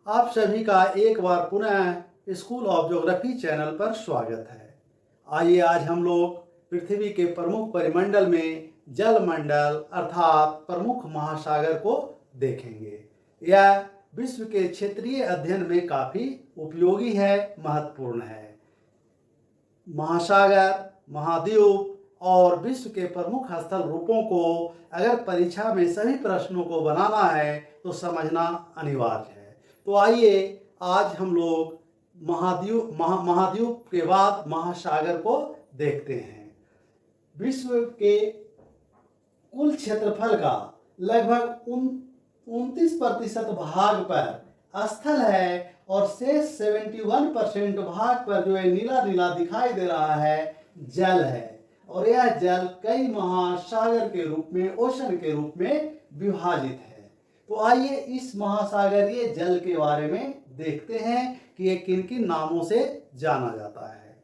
आप सभी का एक बार पुनः स्कूल ऑफ ज्योग्राफी चैनल पर स्वागत है। आइए आज हम लोग पृथ्वी के प्रमुख परिमंडल में जल मंडल अर्थात प्रमुख महासागर को देखेंगे। यह विश्व के क्षेत्रीय अध्ययन में काफ़ी उपयोगी है, महत्वपूर्ण है। महासागर, महाद्वीप और विश्व के प्रमुख स्थल रूपों को अगर परीक्षा में सभी प्रश्नों को बनाना है तो समझना अनिवार्य है। तो आइए आज हम लोग महाद्वीप के बाद महासागर को देखते हैं। विश्व के कुल क्षेत्रफल का लगभग 29% भाग पर स्थल है और शेष 71% भाग पर जो है नीला नीला दिखाई दे रहा है जल है, और यह जल कई महासागर के रूप में, ओशन के रूप में विभाजित है। तो आइए इस महासागरीय जल के बारे में देखते हैं कि ये किन किन नामों से जाना जाता है।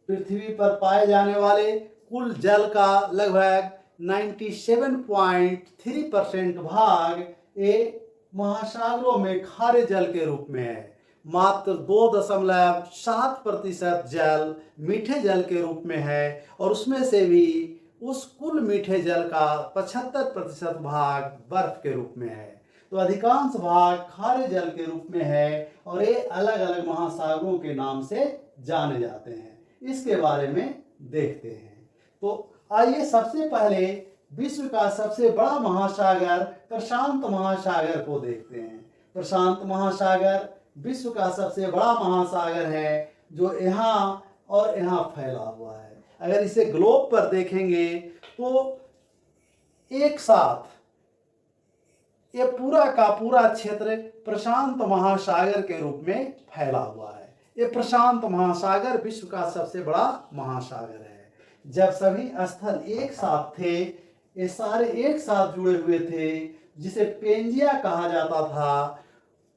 पृथ्वी पर पाए जाने वाले कुल जल का लगभग 97.3% भाग ये महासागरों में खारे जल के रूप में है। मात्र 2.7% जल मीठे जल के रूप में है, और उसमें से भी उस कुल मीठे जल का 75% भाग बर्फ के रूप में है। तो अधिकांश भाग खारे जल के रूप में है और ये अलग अलग महासागरों के नाम से जाने जाते हैं। इसके बारे में देखते हैं। तो आइए सबसे पहले विश्व का सबसे बड़ा महासागर प्रशांत महासागर को देखते हैं। प्रशांत महासागर विश्व का सबसे बड़ा महासागर है जो यहाँ और यहाँ फैला हुआ है। अगर इसे ग्लोब पर देखेंगे तो एक साथ ये पूरा का पूरा क्षेत्र प्रशांत महासागर के रूप में फैला हुआ है। ये प्रशांत महासागर विश्व का सबसे बड़ा महासागर है। जब सभी स्थल एक साथ थे, ये सारे एक साथ जुड़े हुए थे, जिसे पेंजिया कहा जाता था,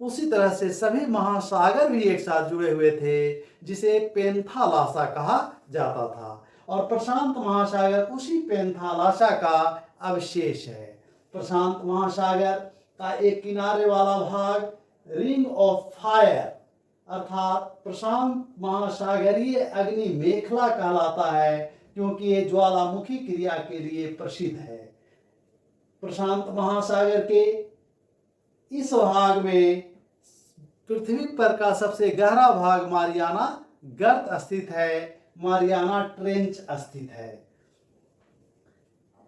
उसी तरह से सभी महासागर भी एक साथ जुड़े हुए थे, जिसे पेंथालासा कहा जाता था। और प्रशांत महासागर उसी पेंथालासा का अवशेष है। प्रशांत महासागर का एक किनारे वाला भाग रिंग ऑफ फायर अर्थात प्रशांत महासागरीय अग्नि मेखला कहलाता है, क्योंकि ये ज्वालामुखी क्रिया के लिए प्रसिद्ध है। प्रशांत महासागर के इस भाग में पृथ्वी पर का सबसे गहरा भाग मारियाना गर्त स्थित है, मारियाना ट्रेंच स्थित है।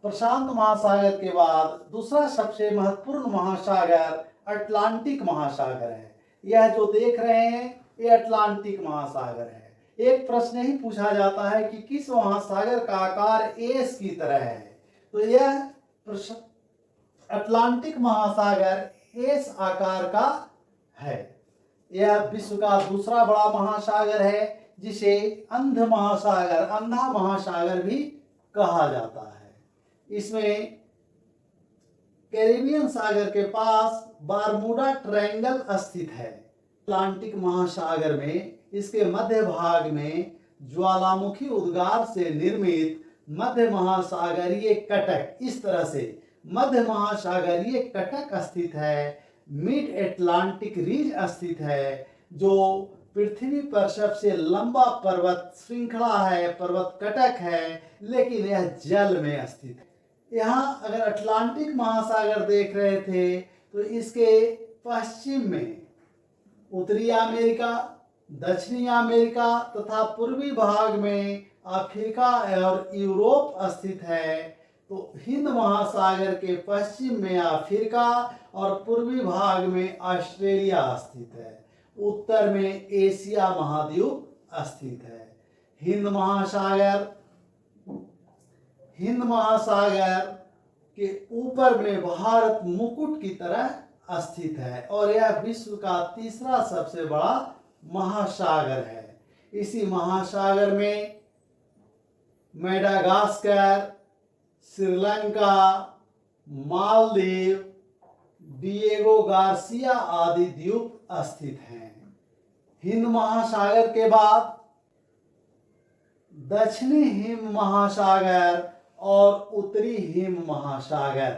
प्रशांत महासागर के बाद दूसरा सबसे महत्वपूर्ण महासागर अटलांटिक महासागर है। यह जो देख रहे हैं ये अटलांटिक महासागर है। एक प्रश्न ही पूछा जाता है कि किस महासागर का आकार एस की तरह है, तो यह अटलांटिक महासागर एस आकार का है। यह विश्व का दूसरा बड़ा महासागर है, जिसे अंधा महासागर भी कहा जाता है। इसमें कैरिबियन सागर के पास बारमूडा ट्रायंगल स्थित है। अटलांटिक महासागर में इसके मध्य भाग में ज्वालामुखी उद्गार से निर्मित मध्य महासागरीय कटक, इस तरह से मध्य महासागरीय कटक स्थित है। मिड एटलांटिक रिज स्थित है, जो पृथ्वी पर सबसे लंबा पर्वत श्रृंखला है, पर्वत कटक है, लेकिन यह जल में स्थित है। यहाँ अगर अटलांटिक महासागर देख रहे थे तो इसके पश्चिम में उत्तरी अमेरिका, दक्षिणी अमेरिका तथा पूर्वी भाग में अफ्रीका और यूरोप स्थित है। तो हिंद महासागर के पश्चिम में अफ्रीका और पूर्वी भाग में ऑस्ट्रेलिया स्थित है। उत्तर में एशिया महाद्वीप स्थित है। हिंद महासागर के ऊपर में भारत मुकुट की तरह स्थित है, और यह विश्व का तीसरा सबसे बड़ा महासागर है। इसी महासागर में Madagascar, Sri Lanka, Maldives, Diego Garcia आदि द्वीप स्थित हैं। हिंद महासागर के बाद दक्षिणी हिम महासागर और उत्तरी हिम महासागर।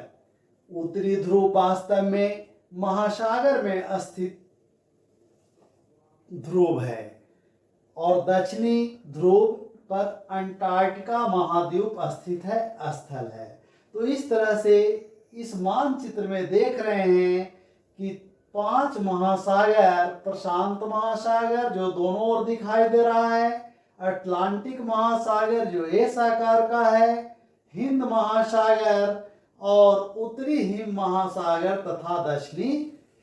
उत्तरी ध्रुव वास्तव में महासागर में स्थित ध्रुव है और दक्षिणी ध्रुव पर अंटार्कटिका महाद्वीप स्थित है, स्थल है। तो इस तरह से इस मानचित्र में देख रहे हैं कि 5 महासागर, प्रशांत महासागर जो दोनों ओर दिखाई दे रहा है, अटलांटिक महासागर जो एस आकार का है, हिंद महासागर और उत्तरी हिम महासागर तथा दक्षिणी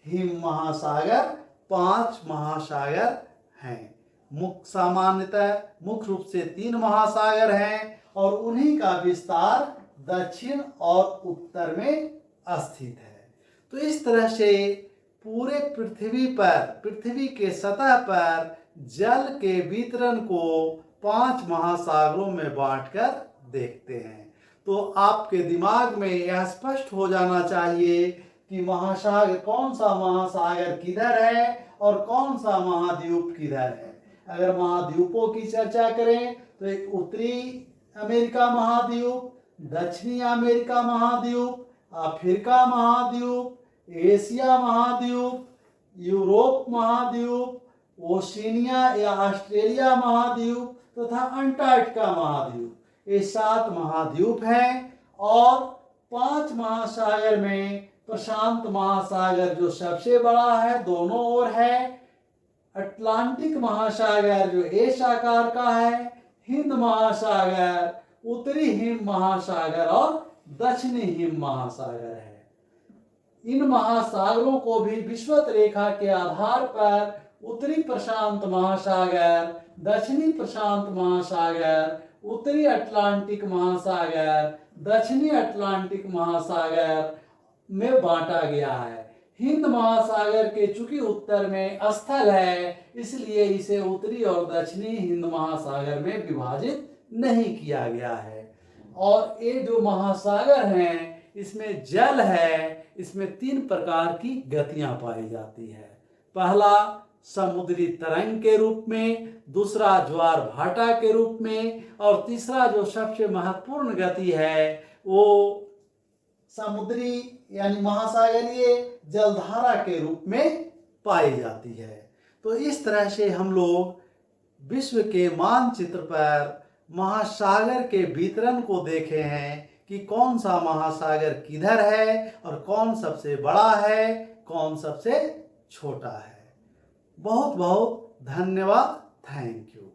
हिम महासागर, 5 महासागर हैं। सामान्यतः मुख्य रूप से 3 महासागर हैं और उन्हीं का विस्तार दक्षिण और उत्तर में स्थित है। तो इस तरह से पूरे पृथ्वी के सतह पर जल के वितरण को 5 महासागरों में बांटकर देखते हैं। तो आपके दिमाग में यह स्पष्ट हो जाना चाहिए कि महासागर, कौन सा महासागर किधर है और कौन सा महाद्वीप किधर है। अगर महाद्वीपों की चर्चा करें तो एक उत्तरी अमेरिका महाद्वीप, दक्षिणी अमेरिका महाद्वीप, अफ्रीका महाद्वीप, एशिया महाद्वीप, यूरोप महाद्वीप, ओशिनिया या ऑस्ट्रेलिया महाद्वीप तथा अंटार्कटिका महाद्वीप, ये 7 महाद्वीप हैं। और 5 महासागर में प्रशांत महासागर जो सबसे बड़ा है, दोनों ओर है, अटलांटिक महासागर जो एस आकार का है, हिंद महासागर, उत्तरी हिम महासागर और दक्षिणी हिम महासागर है। इन महासागरों को भी विषुवत रेखा के आधार पर उत्तरी प्रशांत महासागर, दक्षिणी प्रशांत महासागर, उत्तरी अटलांटिक महासागर, दक्षिणी अटलांटिक महासागर में बांटा गया है। हिंद महासागर के चूंकि उत्तर में स्थल है, इसलिए इसे उत्तरी और दक्षिणी हिंद महासागर में विभाजित नहीं किया गया है। और ये जो महासागर हैं, इसमें जल है, इसमें 3 प्रकार की गतियां पाई जाती है। पहला समुद्री तरंग के रूप में, दूसरा ज्वार भाटा के रूप में और तीसरा जो सबसे महत्वपूर्ण गति है वो समुद्री यानी महासागरीय जलधारा के रूप में पाई जाती है। तो इस तरह से हम लोग विश्व के मानचित्र पर महासागर के वितरण को देखे हैं कि कौन सा महासागर किधर है और कौन सबसे बड़ा है, कौन सबसे छोटा है। बहुत बहुत धन्यवाद। Thank you.